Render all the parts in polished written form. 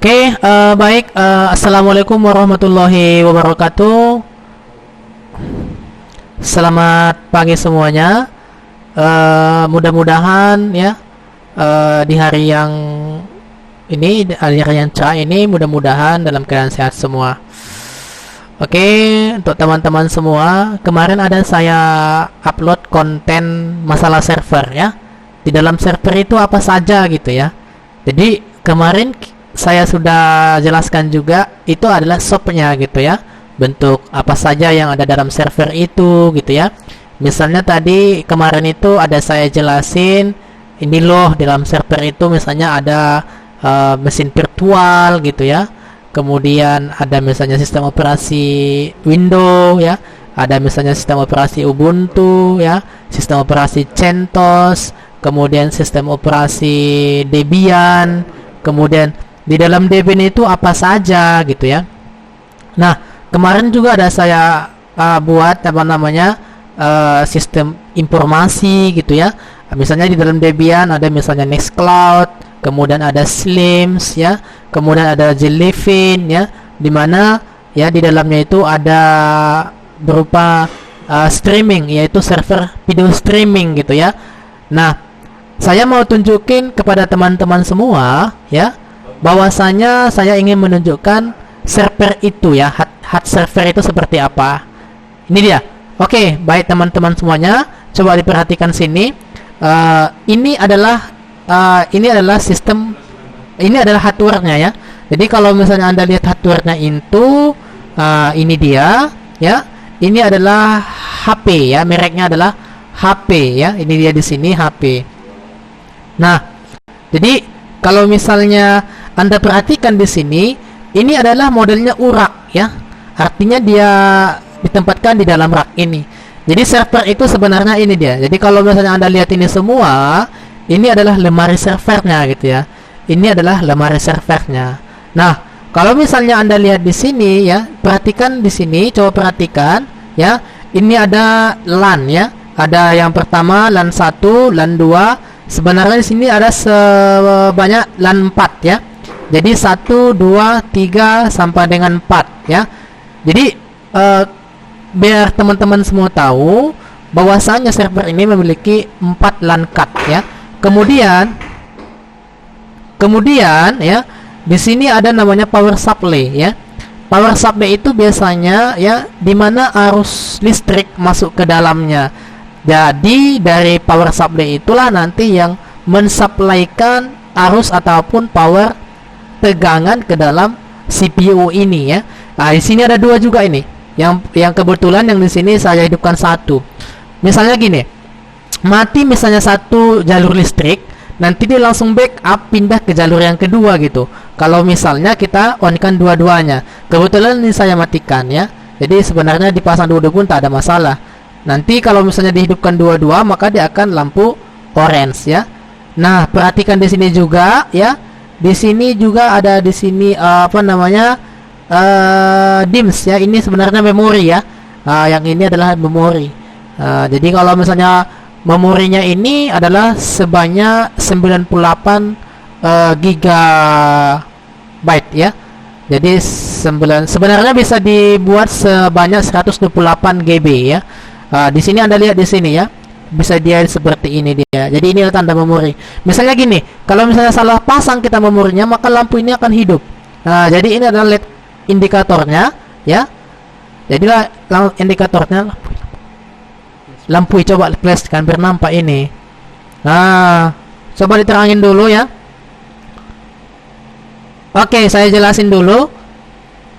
Baik. Assalamualaikum warahmatullahi wabarakatuh. Selamat pagi semuanya. Mudah-mudahan ya di hari yang ini, hari yang cerah ini, mudah-mudahan dalam keadaan sehat semua. Untuk teman-teman semua, kemarin ada saya upload konten masalah server ya. Di dalam server itu apa saja gitu ya. Jadi kemarin saya sudah jelaskan juga, itu adalah shopnya gitu ya, bentuk apa saja yang ada dalam server itu gitu ya. Misalnya tadi kemarin itu ada saya jelasin, ini loh dalam server itu misalnya ada mesin virtual gitu ya, kemudian ada misalnya sistem operasi Windows ya, ada misalnya sistem operasi Ubuntu ya, sistem operasi CentOS, kemudian sistem operasi Debian, kemudian di dalam Debian itu apa saja gitu ya. Nah, kemarin juga ada saya buat sistem informasi gitu ya. Misalnya di dalam Debian ada misalnya Nextcloud, kemudian ada Slims ya, kemudian ada Jellyfin ya, dimana ya di dalamnya itu ada berupa streaming, yaitu server video streaming gitu ya. Nah, saya mau tunjukin kepada teman-teman semua ya, bahwasanya saya ingin menunjukkan server itu ya, hard server itu seperti apa. Ini dia. Baik teman-teman semuanya, coba diperhatikan sini. Ini adalah sistem, ini adalah hardware-nya ya. Jadi kalau misalnya Anda lihat hardware-nya itu, ini dia ya. Ini adalah HP ya, mereknya adalah HP ya. Ini dia di sini HP. Nah, jadi kalau misalnya Anda perhatikan di sini, ini adalah modelnya urak ya. Artinya dia ditempatkan di dalam rak ini. Jadi server itu sebenarnya ini dia. Jadi kalau misalnya Anda lihat ini semua, ini adalah lemari servernya gitu ya. Ini adalah lemari servernya. Nah, kalau misalnya Anda lihat di sini ya, perhatikan di sini, coba perhatikan ya. Ini ada LAN ya. Ada yang pertama LAN 1, LAN 2. Sebenarnya di sini ada sebanyak LAN 4 ya. Jadi 1, 2, 3 sampai dengan 4 ya. Jadi biar teman-teman semua tahu bahwasanya server ini memiliki 4 LAN card ya. Kemudian ya, di sini ada namanya power supply ya. Power supply itu biasanya ya dimana arus listrik masuk ke dalamnya. Jadi dari power supply itulah nanti yang mensuplaikan arus ataupun power tegangan ke dalam CPU ini ya. Nah, di sini ada dua juga ini. Yang kebetulan yang di sini saya hidupkan satu. Misalnya gini, mati misalnya satu jalur listrik, nanti dia langsung backup pindah ke jalur yang kedua gitu. Kalau misalnya kita on-kan dua-duanya, kebetulan ini saya matikan ya. Jadi sebenarnya dipasang dua-dua pun tak ada masalah. Nanti kalau misalnya dihidupkan dua-dua, maka dia akan lampu orange ya. Nah, perhatikan di sini juga ya. Di sini juga ada di sini DIMMS ya. Ini sebenarnya memori ya. Yang ini adalah memori. Jadi kalau misalnya memorinya ini adalah sebanyak 98 gigabyte ya. Jadi sebenarnya bisa dibuat sebanyak 128 GB ya. Di sini Anda lihat di sini ya. Bisa dia seperti ini dia. Jadi ini tanda memori. Misalnya gini, kalau misalnya salah pasang kita memorinya, maka lampu ini akan hidup. Jadi ini adalah LED indikatornya ya. Jadilah indikatornya lampu coba flash kan biar nampak ini. Nah, coba diterangin dulu ya. Saya jelasin dulu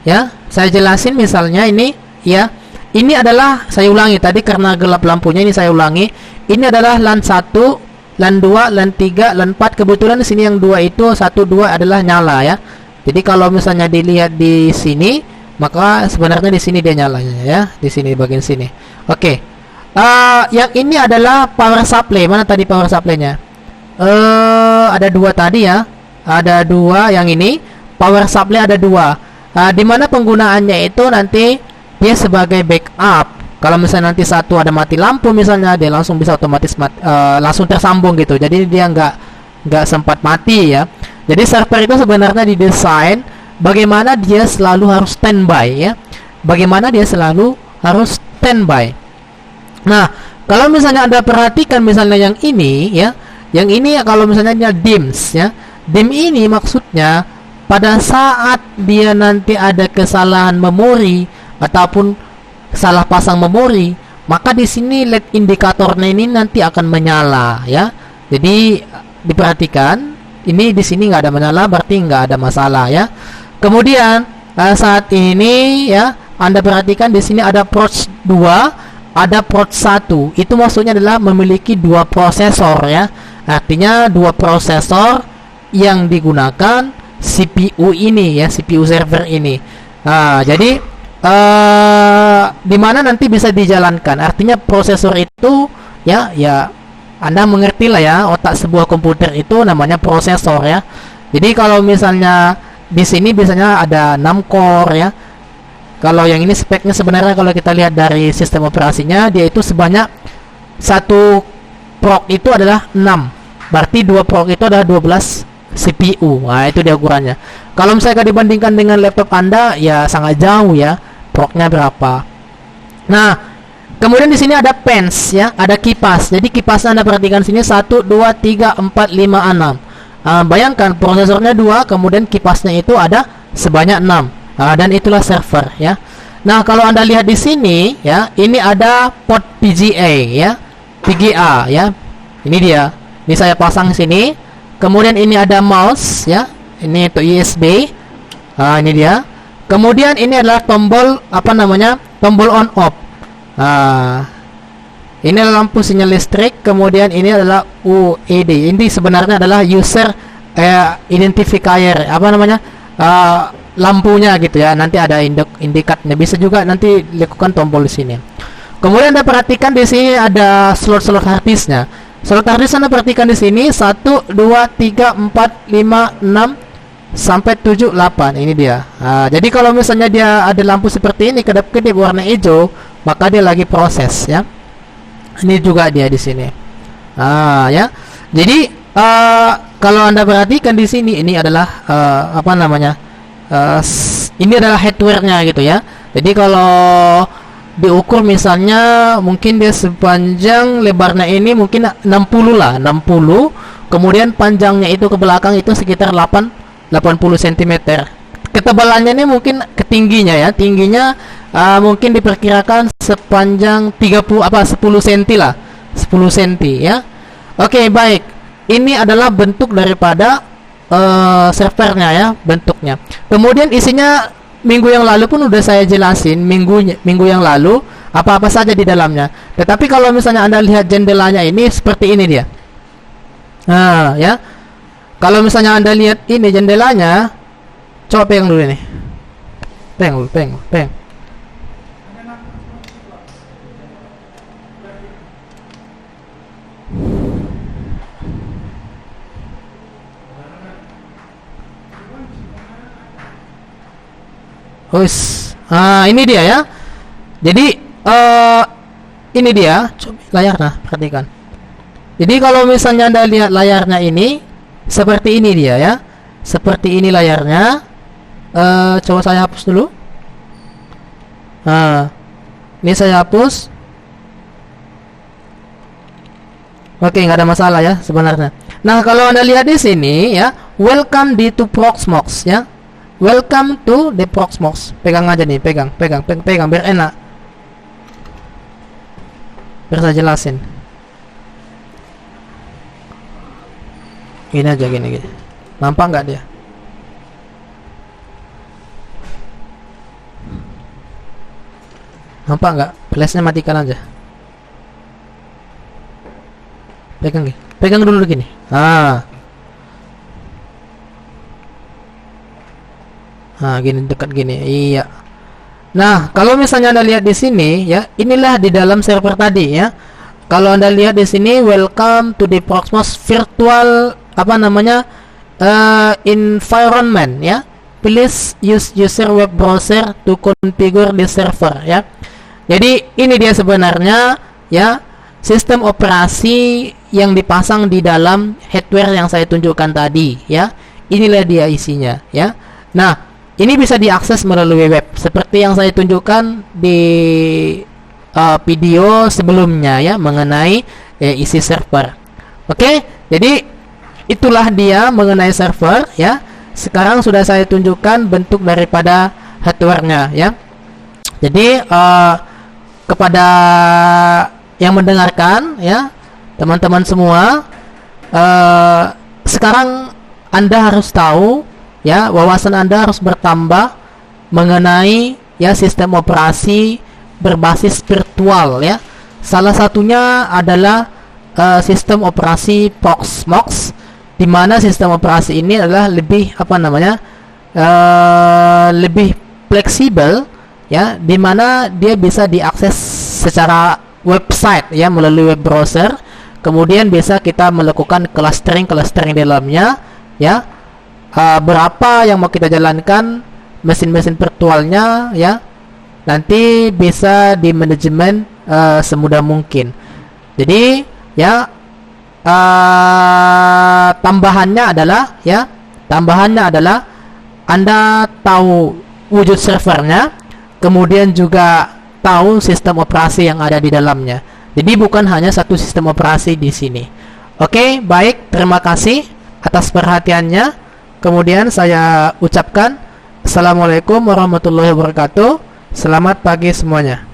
ya. Saya jelasin misalnya ini ya. Ini adalah, saya ulangi tadi karena gelap lampunya, ini saya ulangi. Ini adalah LAN 1, LAN 2, LAN 3, LAN 4. Kebetulan di sini yang 2 itu 1, 2 adalah nyala ya. Jadi kalau misalnya dilihat di sini, maka sebenarnya di sini dia nyalanya ya, di sini bagian sini. Yang ini adalah power supply. Mana tadi power supply-nya? Ada dua tadi ya. Ada dua yang ini. Power supply ada dua. Dimana penggunaannya itu nanti dia sebagai backup. Kalau misalnya nanti satu ada mati lampu misalnya, dia langsung bisa otomatis langsung tersambung gitu. Jadi dia nggak sempat mati ya. Jadi server itu sebenarnya didesain bagaimana dia selalu harus standby ya. Bagaimana dia selalu harus standby. Nah, kalau misalnya Anda perhatikan misalnya yang ini ya, yang ini kalau misalnya DIMMs ya. DIMM ini maksudnya pada saat dia nanti ada kesalahan memori ataupun salah pasang memori, maka di sini LED indikatornya ini nanti akan menyala ya. Jadi diperhatikan, ini di sini nggak ada menyala, berarti nggak ada masalah ya. Kemudian saat ini ya, Anda perhatikan di sini ada port 2, ada port 1. Itu maksudnya adalah memiliki dua prosesor ya. Artinya dua prosesor yang digunakan CPU ini ya, CPU server ini. Nah, jadi di mana nanti bisa dijalankan. Artinya prosesor itu ya Anda mengerti lah ya, otak sebuah komputer itu namanya prosesor ya. Jadi kalau misalnya di sini biasanya ada 6 core ya. Kalau yang ini speknya sebenarnya kalau kita lihat dari sistem operasinya, dia itu sebanyak satu proc itu adalah 6. Berarti 2 proc itu adalah 12 CPU. Nah, itu dia ukurannya. Kalau misalnya dibandingkan dengan laptop Anda ya sangat jauh ya. Procnya berapa? Nah, kemudian di sini ada fans ya, ada kipas. Jadi kipasnya Anda perhatikan sini 1 2 3 4 5 6. Bayangkan prosesornya 2, kemudian kipasnya itu ada sebanyak 6. Dan itulah server ya. Nah, kalau Anda lihat di sini ya, ini ada port VGA ya. VGA ya. Ini dia. Ini saya pasang sini. Kemudian ini ada mouse ya. Ini untuk USB. Ini dia. Kemudian ini adalah tombol tombol on off. Ini adalah lampu sinyal listrik. Kemudian ini adalah UED. Ini sebenarnya adalah user identifier, lampunya gitu ya. Nanti ada indikatnya. Bisa juga nanti lakukan tombol di sini. Kemudian Anda perhatikan di sini ada slot-slot harddisknya. Slot harddisk Anda perhatikan di sini 1 2 3 4 5 6 sampai 7 8. Ini dia. Jadi kalau misalnya dia ada lampu seperti ini kedap-kedip warna hijau, maka dia lagi proses ya. Ini juga dia di sini. Ya. Jadi kalau Anda perhatikan di sini, ini adalah ini adalah hardware-nya gitu ya. Jadi kalau diukur misalnya mungkin dia sepanjang lebarnya ini mungkin 60 lah, 60. Kemudian panjangnya itu ke belakang itu sekitar 80 cm. Ketebalannya ini mungkin ketingginya ya. Tingginya mungkin diperkirakan sepanjang 10 cm lah. 10 cm ya. Oke, baik. Ini adalah bentuk daripada servernya ya, bentuknya. Kemudian isinya minggu yang lalu pun udah saya jelasin, minggu yang lalu apa-apa saja di dalamnya. Tetapi kalau misalnya Anda lihat jendelanya ini seperti ini dia. Ya. Kalau misalnya Anda lihat ini jendelanya, coba pegang dulu ini. Pegang. Ini dia ya. Jadi ini dia, coba layarnya perhatikan. Jadi kalau misalnya Anda lihat layarnya ini seperti ini dia ya. Seperti ini layarnya. Coba saya hapus dulu. Ini saya hapus. Oke, nggak ada masalah ya sebenarnya. Nah, kalau Anda lihat di sini ya, welcome to Proxmox ya. Welcome to the Proxmox. Pegang aja nih, pegang biar enak. Biar saya jelasin. Gini aja gini. Nampak nggak dia? Nampak nggak? Flashnya matikan aja. Pegang dulu gini. Gini dekat gini. Iya. Nah, kalau misalnya Anda lihat di sini ya, inilah di dalam server tadi ya. Kalau Anda lihat di sini, welcome to the Proxmox virtual environment ya. Please use user web browser to configure the server ya. Jadi ini dia sebenarnya ya, sistem operasi yang dipasang di dalam hardware yang saya tunjukkan tadi ya. inilah dia isinya ya. Nah, ini bisa diakses melalui web seperti yang saya tunjukkan di video sebelumnya ya, mengenai isi server. Oke, jadi itulah dia mengenai server ya. Sekarang sudah saya tunjukkan bentuk daripada hardware-nya ya. Jadi kepada yang mendengarkan ya, teman-teman semua, sekarang Anda harus tahu ya, wawasan Anda harus bertambah mengenai ya sistem operasi berbasis virtual ya. Salah satunya adalah sistem operasi Proxmox, di mana sistem operasi ini adalah lebih lebih fleksibel ya, di mana dia bisa diakses secara website ya, melalui web browser. Kemudian bisa kita melakukan clustering di dalamnya ya. Berapa yang mau kita jalankan mesin-mesin virtualnya ya, nanti bisa di manajemen semudah mungkin. Jadi ya, tambahannya adalah Anda tahu wujud servernya, kemudian juga tahu sistem operasi yang ada di dalamnya. Jadi bukan hanya satu sistem operasi di sini. Oke, baik, terima kasih atas perhatiannya. Kemudian saya ucapkan Assalamualaikum warahmatullahi wabarakatuh. Selamat pagi semuanya.